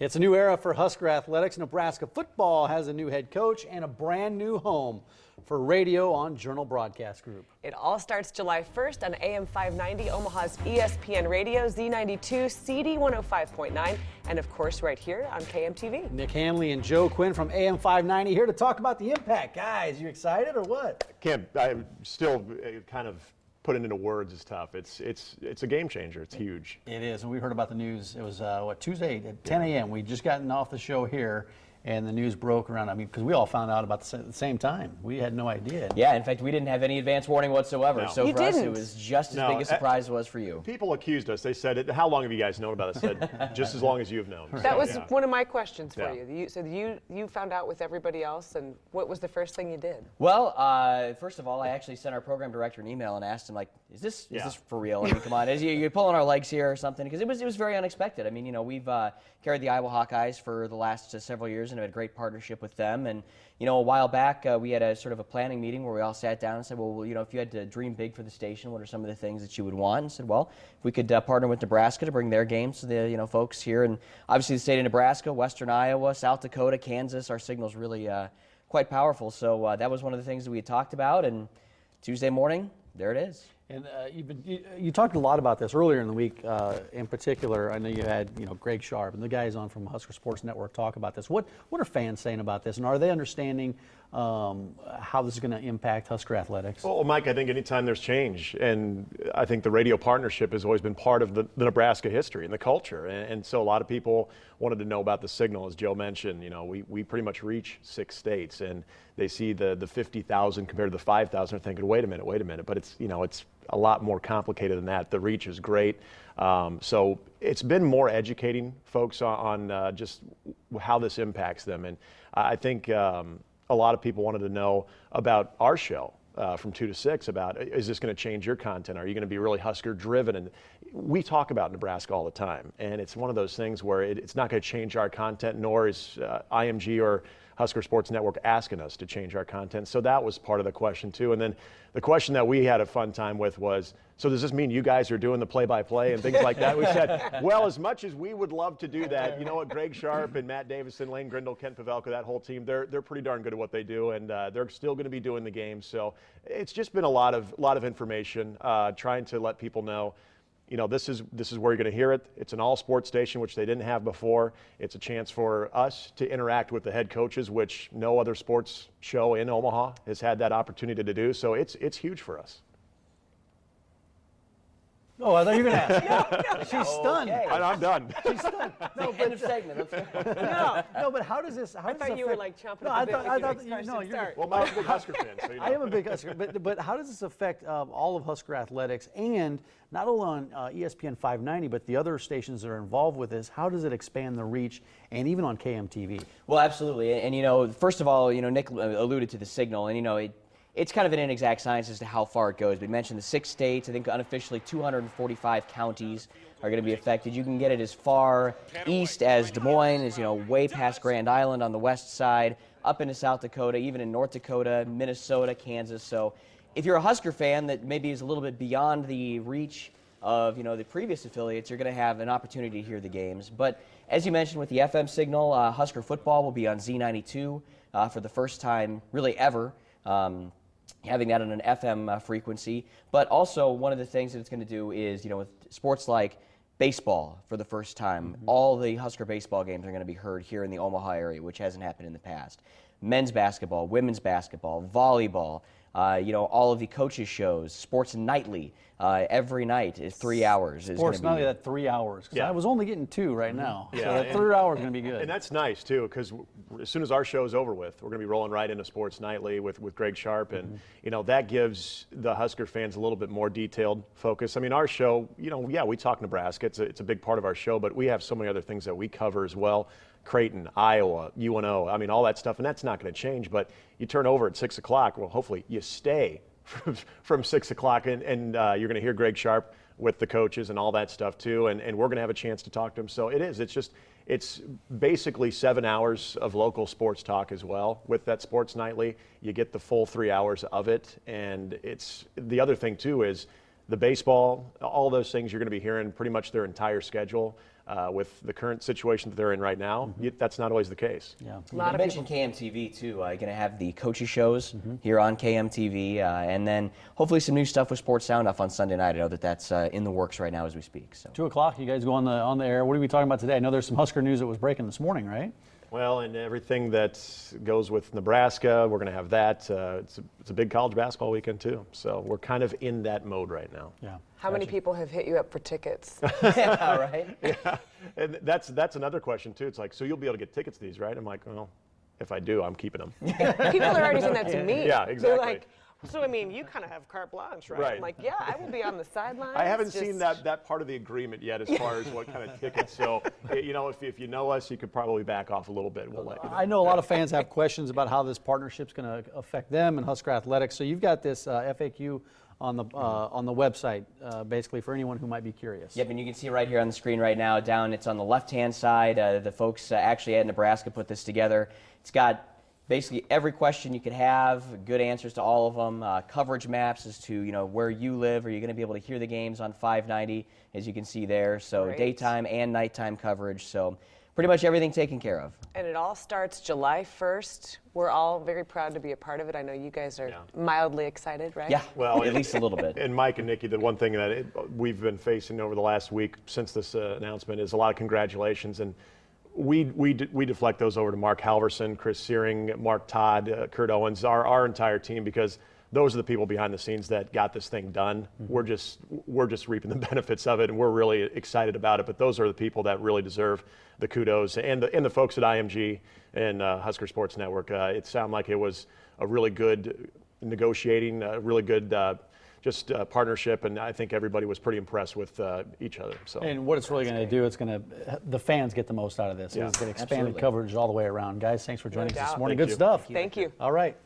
It's a new era for Husker athletics. Nebraska football has a new head coach and a brand new home for radio on Journal Broadcast Group. It all starts July 1st on AM 590, Omaha's ESPN Radio, Z92, CD 105.9, and of course right here on KMTV. Nick Handley and Joe Quinn from AM 590 here to talk about the impact. Guys, you excited or what? I'm still kind of putting it into words is tough. It's a game changer. It's huge. It is, and we heard about the news. It was Tuesday at 10 a.m. We just gotten off the show here, and the news broke around. I mean, because we all found out about the same time. We had no idea. Yeah, in fact, we didn't have any advance warning whatsoever. No. So You for us, it didn't. was just as big a surprise as it was for you. People accused us. They said, "How long have you guys known about it?" I said, "Just as long as you've known." That was yeah. one of my questions for Yeah. you. So you found out with everybody else, and what was the first thing you did? Well, first of all, I actually sent our program director an email and asked him, like, is this for real? I mean, come on, you're pulling our legs here or something? Because it was very unexpected. I mean, you know, we've carried the Iowa Hawkeyes for the last several years and have had a great partnership with them. And, you know, a while back, we had a sort of a planning meeting where we all sat down and said, well, you know, if you had to dream big for the station, what are some of the things that you would want? And said, well, if we could partner with Nebraska to bring their games to the, folks here. And obviously the state of Nebraska, Western Iowa, South Dakota, Kansas, our signal's really quite powerful. So that was one of the things that we had talked about. And Tuesday morning, there it is. And you talked a lot about this earlier in the week. In particular, I know you had Greg Sharp and the guys on from Husker Sports Network talk about this. What are fans saying about this, and are they understanding how this is going to impact Husker athletics? Well, Mike, I think anytime there's change, and I think the radio partnership has always been part of the Nebraska history and the culture, and so a lot of people wanted to know about the signal, as Joe mentioned. You know, we pretty much reach 6 states, and they see the 50,000 compared to the 5,000, are thinking, wait a minute, but it's a lot more complicated than that. The reach is great. So it's been more educating folks on just how this impacts them. And I think a lot of people wanted to know about our show from 2 to 6, about, is this going to change your content? Are you going to be really Husker driven? And we talk about Nebraska all the time. And it's one of those things where it's not going to change our content, nor is IMG or Husker Sports Network asking us to change our content. So that was part of the question too. And then the question that we had a fun time with was, so does this mean you guys are doing the play-by-play and things like that? We said, well, as much as we would love to do that, you know what, Greg Sharp and Matt Davison, Lane Grindle, Kent Pavelka, that whole team, they're pretty darn good at what they do, and they're still going to be doing the game. So it's just been a lot of information, trying to let people know, this is where you're going to hear it. It's an all-sports station, which they didn't have before. It's a chance for us to interact with the head coaches, which no other sports show in Omaha has had that opportunity to do. So it's huge for us. Oh, I thought you were going to ask. She's stunned. Okay. I'm done. She's stunned. No, end of segment. Let's go. No, but how does this? I thought you were like chomping No, at the bit. I thought You're you're. Well, Mike's a big Husker fan, so I am a big Husker, but how does this affect all of Husker athletics, and not only on ESPN 590, but the other stations that are involved with this? How does it expand the reach, and even on KMTV? Well, absolutely. And, first of all, Nick alluded to the signal, and, it's kind of an inexact science as to how far it goes. We mentioned the 6 states. I think unofficially 245 counties are going to be affected. You can get it as far east as Des Moines, as way past Grand Island on the west side, up into South Dakota, even in North Dakota, Minnesota, Kansas. So if you're a Husker fan that maybe is a little bit beyond the reach of the previous affiliates, you're going to have an opportunity to hear the games. But as you mentioned with the FM signal, Husker football will be on Z92 for the first time really ever. Having that on an FM frequency. But also one of the things that it's going to do is, with sports like baseball for the first time, all the Husker baseball games are going to be heard here in the Omaha area, which hasn't happened in the past. Men's basketball, women's basketball, volleyball, all of the coaches' shows, Sports Nightly, every night is 3 hours. Sports Nightly, that 3 hours. Yeah. I was only getting 2 right now. Yeah, So that 3 hours is going to be good. And that's nice, too, because as soon as our show's over with, we're going to be rolling right into Sports Nightly with Greg Sharp. And, that gives the Husker fans a little bit more detailed focus. I mean, our show, we talk Nebraska. It's a big part of our show, but we have so many other things that we cover as well. Creighton, Iowa, UNO, I mean, all that stuff, and that's not going to change. But you turn over at 6 o'clock, well, hopefully you stay from 6 o'clock, and you're going to hear Greg Sharp with the coaches and all that stuff too, and we're going to have a chance to talk to him. So it's basically 7 hours of local sports talk as well. With that Sports Nightly, you get the full 3 hours of it, and it's the other thing too is the baseball, all those things you're going to be hearing pretty much their entire schedule. with the current situation that they're in right now, that's not always the case. Yeah. A lot You of mentioned KMTV too. Going to have the coaches shows here on KMTV, and then hopefully some new stuff with Sports Sound Off on Sunday night. I know that that's in the works right now as we speak. So 2 o'clock, you guys go on the air. What are we talking about today? I know there's some Husker news that was breaking this morning, right? Well, and everything that goes with Nebraska, we're going to have that. It's a big college basketball weekend too, so we're kind of in that mode right now. Yeah. How many people have hit you up for tickets? yeah, right. Yeah, and that's another question too. It's like, so you'll be able to get tickets to these, right? I'm like, well, if I do, I'm keeping them. People are already saying that to me. Yeah, They're exactly. like, so I mean, you kind of have carte blanche, right? Right. I'm like, yeah, I will be on the sidelines. I haven't seen just- that part of the agreement yet as far as what kind of tickets. So, you know, if you know us, you could probably back off a little bit. We'll let you know. I know a lot of fans have questions about how this partnership's going to affect them and Husker athletics. So you've got this FAQ on the website, basically for anyone who might be curious. Yep, and you can see right here on the screen right now. Down, it's on the left-hand side. The folks actually at Nebraska put this together. It's got basically every question you could have, good answers to all of them, coverage maps as to where you live. Are you going to be able to hear the games on 590, as you can see there? So Great. daytime and nighttime coverage. So pretty much everything taken care of. And it all starts July 1st. We're all very proud to be a part of it. I know you guys are mildly excited, right? Yeah, Well, at least a little bit. And Mike and Nikki, the one thing that we've been facing over the last week since this announcement is a lot of congratulations. And we deflect those over to Mark Halverson, Chris Searing, Mark Todd, Kurt Owens, our entire team, because those are the people behind the scenes that got this thing done. We're just reaping the benefits of it, and we're really excited about it. But those are the people that really deserve the kudos, and the folks at IMG and Husker Sports Network. It sounded like it was a really good negotiating, really good partnership, and I think everybody was pretty impressed with each other. So. And what it's really going to do, the fans get the most out of this. Yeah. It's going to expanded Absolutely. coverage all the way around. Guys, thanks for joining us this doubt. morning. Thank Good you. stuff. Thank you. All right.